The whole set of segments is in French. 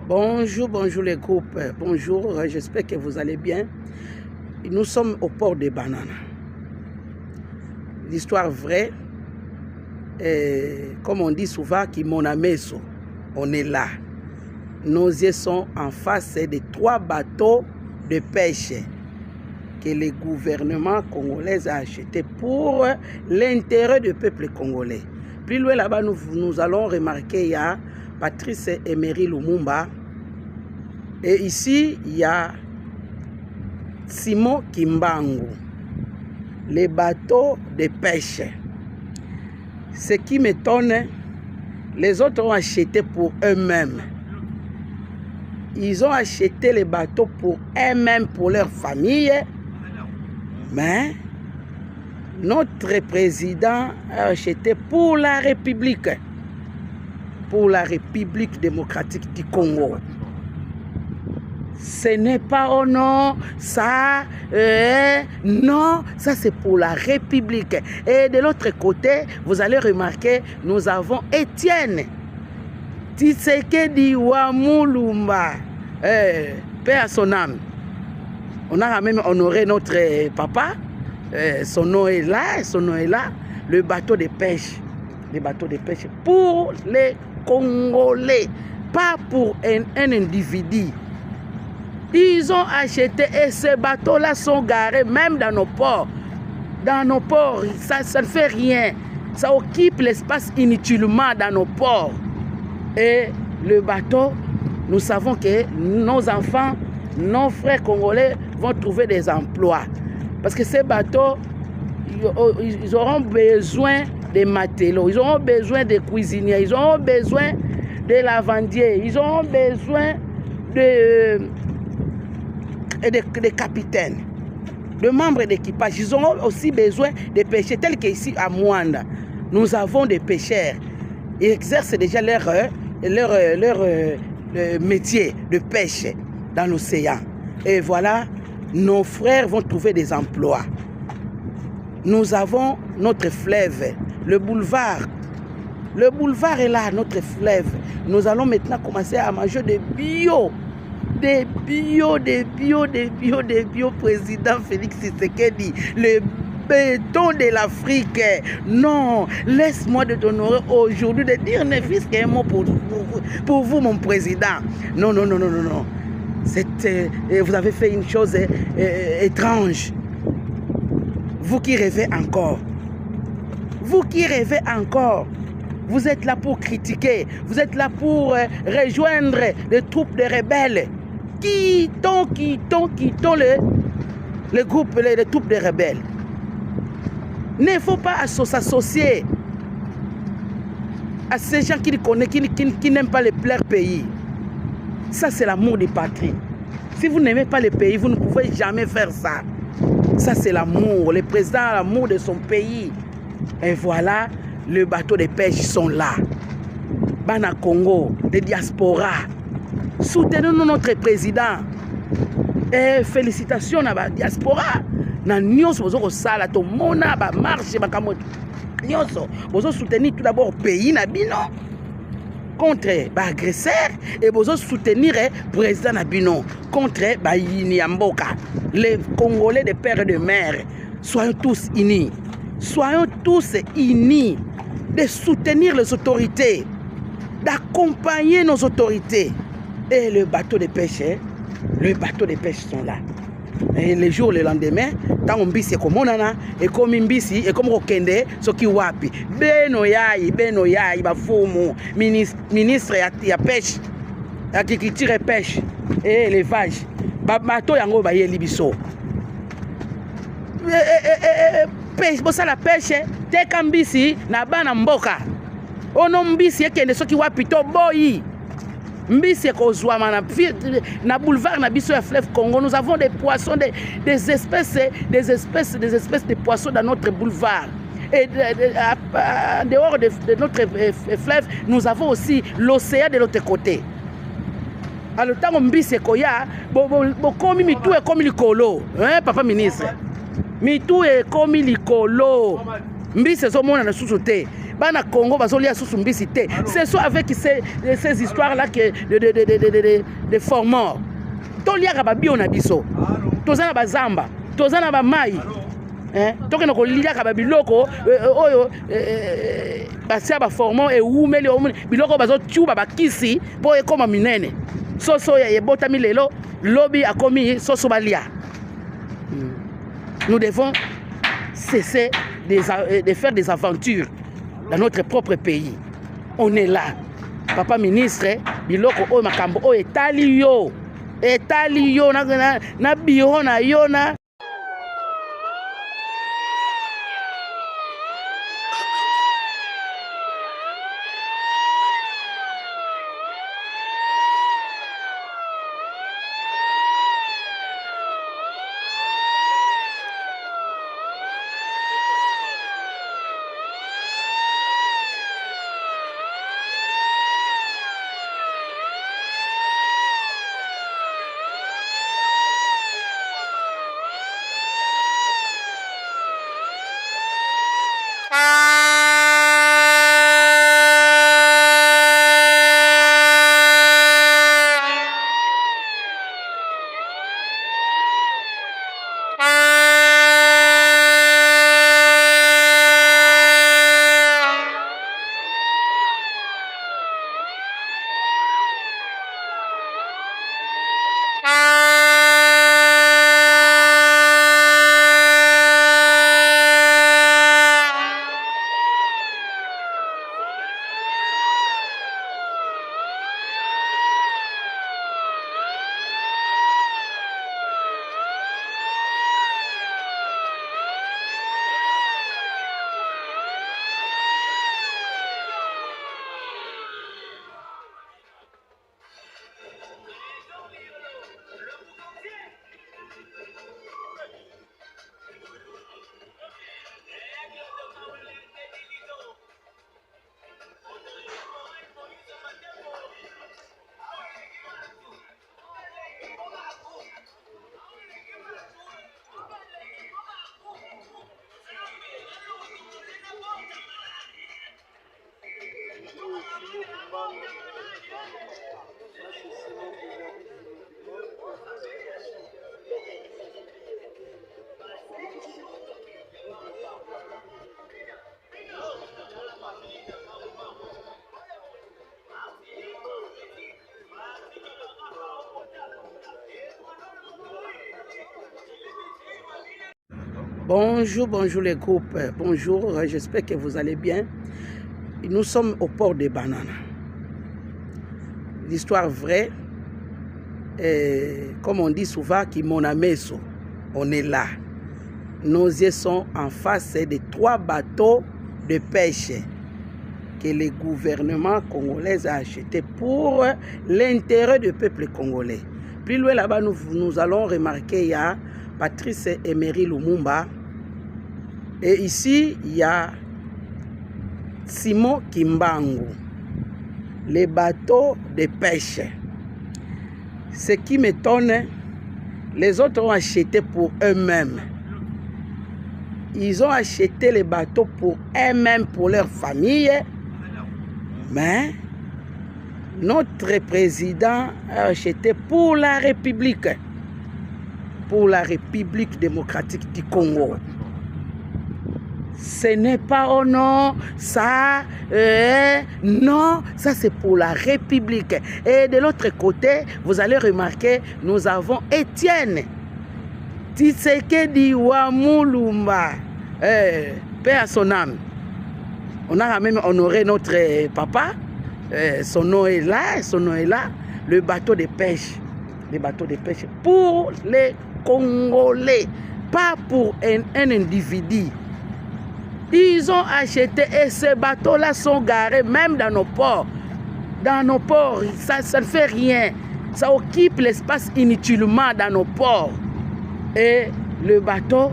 Bonjour, bonjour les groupes. Bonjour, j'espère que vous allez bien. Nous sommes au port de Banana. L'histoire vraie, comme on dit souvent, qui mon ameso, on est là. Nos yeux sont en face de 3 bateaux de pêche que le gouvernement congolais a achetés pour l'intérêt du peuple congolais. Plus loin là-bas, nous allons remarquer, il y a Patrice Emery Lumumba. Et ici, il y a Simon Kimbangu. Les bateaux de pêche. Ce qui m'étonne, les autres ont acheté pour eux-mêmes. Ils ont acheté les bateaux pour eux-mêmes, pour leur famille. Mais notre président a acheté pour la République. Pour la République démocratique du Congo. Ce n'est pas oh non, ça, non, ça c'est pour la République. Et de l'autre côté, vous allez remarquer, nous avons Étienne Tshisekedi Wamulumba, paix à son âme. On a même honoré notre papa, son nom est là, le bateau de pêche. Les bateaux de pêche pour les Congolais, pas pour un individu. Ils ont acheté et ces bateaux-là sont garés même dans nos ports. Dans nos ports, ça ne fait rien. Ça occupe l'espace inutilement dans nos ports. Et le bateau, nous savons que nos enfants, nos frères congolais vont trouver des emplois. Parce que ces bateaux, ils auront besoin de matelots, ils auront besoin de cuisiniers, ils auront besoin de lavandiers, ils auront besoin de capitaines, de membres d'équipage. Ils auront aussi besoin de pêcheurs, tels qu'ici à Mwanda. Nous avons des pêcheurs. Ils exercent déjà leur métier de pêche dans l'océan. Et voilà, nos frères vont trouver des emplois. Nous avons notre fleuve, le boulevard. Le boulevard est là, notre fleuve. Nous allons maintenant commencer à manger des bio. Des bio, président Félix Tshisekedi. Le béton de l'Afrique. Non, laisse-moi de t'honorer aujourd'hui, de dire ne fût-ce qu'un mot pour vous, mon président. Non. Vous avez fait une chose étrange. Vous qui rêvez encore. Vous êtes là pour critiquer. Vous êtes là pour rejoindre les troupes de rebelles. Quittons le groupe, les troupes de rebelles. Il ne faut pas s'associer à ces gens qui n'aiment pas leur pays. Ça, c'est l'amour de patrie. Si vous n'aimez pas le pays, vous ne pouvez jamais faire ça. Ça, c'est l'amour. Le président a l'amour de son pays. Et voilà, le bateau de pêche sont là. Bana Congo, les diasporas. Soutenons notre président. Et félicitations à la diaspora. Na nyonso bozo ko sala to mona ba marche ba kamoto. Nyonso bozo soutenir tout d'abord pays na bino contre ba agresseur et bozo soutenir président na bino contre ba yini ya mboka. Les Congolais de père et de mère, soyons tous unis. Soyons tous unis de soutenir les autorités, d'accompagner nos autorités. Et le bateau de pêche sont là. Et les jours, le lendemain, tant on bisi comme onana, et comme imbisi, et comme okende, ce qui wapi. Beno yai, bafumu, ministre ya pêche, agriculture et pêche, et élevage. Bateau yango ba yeli biso. Pêche, bossa la pêche, te kambisi, na bana mboka. Ono mbisi ekende soki wapi to boyi. Mbisi kozwama na boulevard na biso ya fleuve Congo. Nous avons des poissons, des espèces de poissons dans notre boulevard. Et en dehors de notre fleuve, nous avons aussi l'océan de l'autre côté. Alors tant mbisi koya, bokomi mitu e komi likolo, hein papa ministre. Mitu e komi likolo. Mbisi zo mona na susu te. Bana Congo, bazolia sous sumbisité. C'est soit avec ces histoires-là de forts-morts. Tolia Rababi on a biso. Tozana Bazamba. Tozana Bamai. Toke na kolia Kababiloko. Oyo. Basia ba formant et oumeli biloko bazo tuba bakisi pour ekoma minene. Soso ya yebota milelo. Lobby a commis soso balia. Nous devons cesser de faire des aventures dans notre propre pays. On est là. Papa ministre, biloko o makambo o etali yo na biro na yo na Bonjour les groupes, bonjour, j'espère que vous allez bien. Nous sommes au port des Bananes. L'histoire vraie, comme on dit souvent, qui mon amesso, on est là. Nos yeux sont en face de 3 bateaux de pêche que le gouvernement congolais a achetés pour l'intérêt du peuple congolais. Plus loin là-bas, nous allons remarquer, il y a Patrice Emery Lumumba. Et ici, il y a Simon Kimbangu. Les bateaux de pêche. Ce qui m'étonne, les autres ont acheté pour eux-mêmes. Ils ont acheté les bateaux pour eux-mêmes, pour leur famille. Mais notre président a acheté pour la République. Pour la République démocratique du Congo. Ce n'est pas oh non, ça, non, ça c'est pour la République. Et de l'autre côté, vous allez remarquer, nous avons Étienne Tshisekedi Wamulumba, paix à son âme. On a même honoré notre papa, son nom est là, le bateau de pêche. Les bateaux de pêche pour les Congolais, pas pour un individu. Ils ont acheté et ces bateaux-là sont garés même dans nos ports. Dans nos ports, ça ne fait rien. Ça occupe l'espace inutilement dans nos ports. Et le bateau,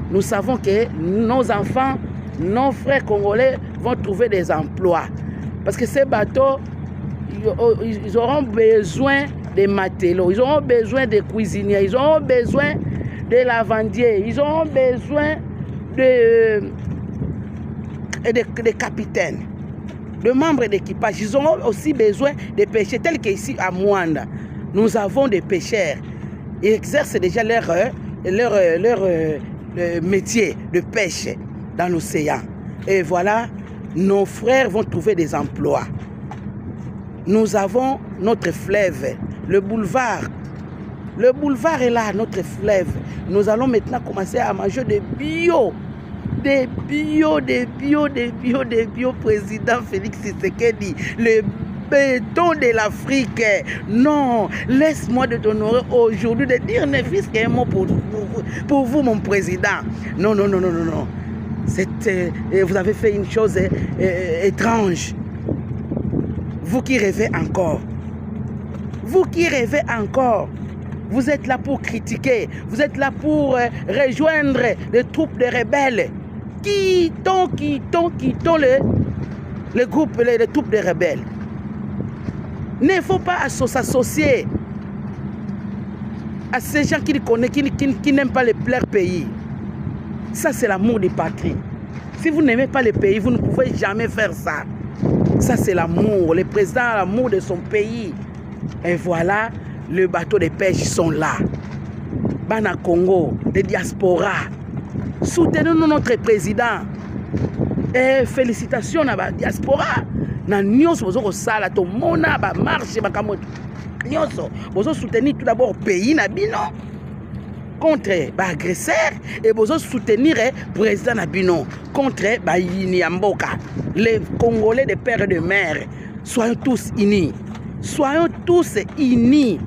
nous savons que nos enfants, nos frères congolais vont trouver des emplois. Parce que ces bateaux, ils auront besoin de matelots, ils auront besoin de cuisiniers, ils auront besoin de lavandiers, ils auront besoin des capitaines, de membres d'équipage. Ils ont aussi besoin de pêcher, tel qu'ici à Mwanda. Nous avons des pêcheurs. Ils exercent déjà leur métier de pêche dans l'océan. Et voilà, nos frères vont trouver des emplois. Nous avons notre fleuve, le boulevard. Le boulevard est là, notre fleuve. Nous allons maintenant commencer à manger des bio. Des bio, président Félix Tshisekedi. Le béton de l'Afrique. Non, laisse-moi de t'honorer aujourd'hui, de dire ne fût-ce qu'un mot pour vous, mon président. Non. Vous avez fait une chose étrange. Vous qui rêvez encore. Vous qui rêvez encore. Vous êtes là pour critiquer. Vous êtes là pour rejoindre les troupes de rebelles. Quittons le groupe, les troupes de rebelles. Il ne faut pas s'associer à ces gens qui n'aiment pas leur pays. Ça, c'est l'amour de patrie. Si vous n'aimez pas le pays, vous ne pouvez jamais faire ça. Ça, c'est l'amour. Le président a l'amour de son pays. Et voilà, les bateaux de pêche sont là. Bana Congo, les diasporas. Soutenons notre président. Et félicitations à la diaspora. Na nyonso bozo sala to mona ba marche ba kamoto. Nyonso bozo soutenir tout d'abord pays na bino contre ba agresseur et bozo soutenir président na bino contre ba yini ya mboka. Les Congolais de père et de mère, soyons tous unis. Soyons tous unis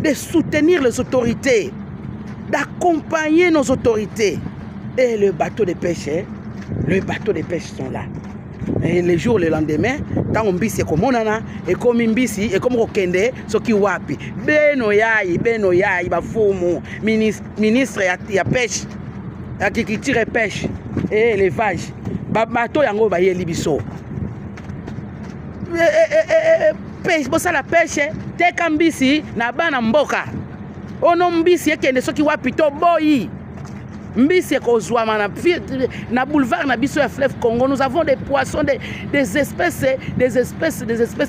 de soutenir les autorités, d'accompagner nos autorités. Et le bateau de pêche, sont là. Et les jours, le lendemain, quand on bise comme on a, et comme on bise, et comme on kende, ce qui wapi. Benoyai, bafumu, ministre ya pêche, agriculture et pêche, et élevage. Bateau yango ba ye libiso. Pêche, bossa la pêche, te kambisi na bana mboka. Ono mbisi ekende so ki wapi to boyi. Mbisi kozwama na boulevard na biso ya fleuve Congo. Nous avons des poissons, des espèces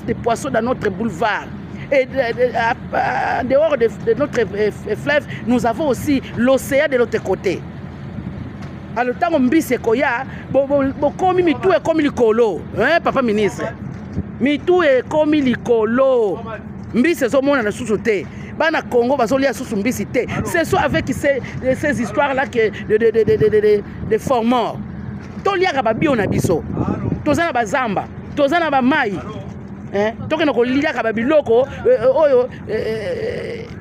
de poissons dans notre boulevard. Et en dehors de notre fleuve, nous avons aussi l'océan de l'autre côté. Alors, tant que mbisi koya, bokomi mitu e komi likolo, hein, papa ministre. Mitu e komi likolo. Mbisi zo mona na susu te. Bana Congo bazolia susu mbisi te. C'est soit avec ces histoires là que de forts morts. Toliaka ba bio na biso. Tozana ba zamba, tozana ba mai. Hein? Toke na koliaka ba biloko oyo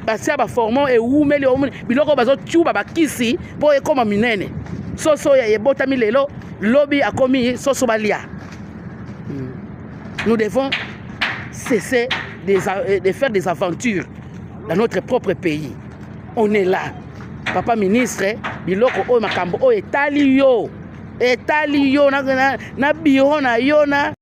basia ba formant et umeli biloko bazo tuba ba kisi po ekoma minene. Soso ya yebotami lelo lobi akomi soso balia. Nous devons cesser de faire des aventures dans notre propre pays. On est là. Papa ministre, biloko o makambo o etali yo na biro na yo na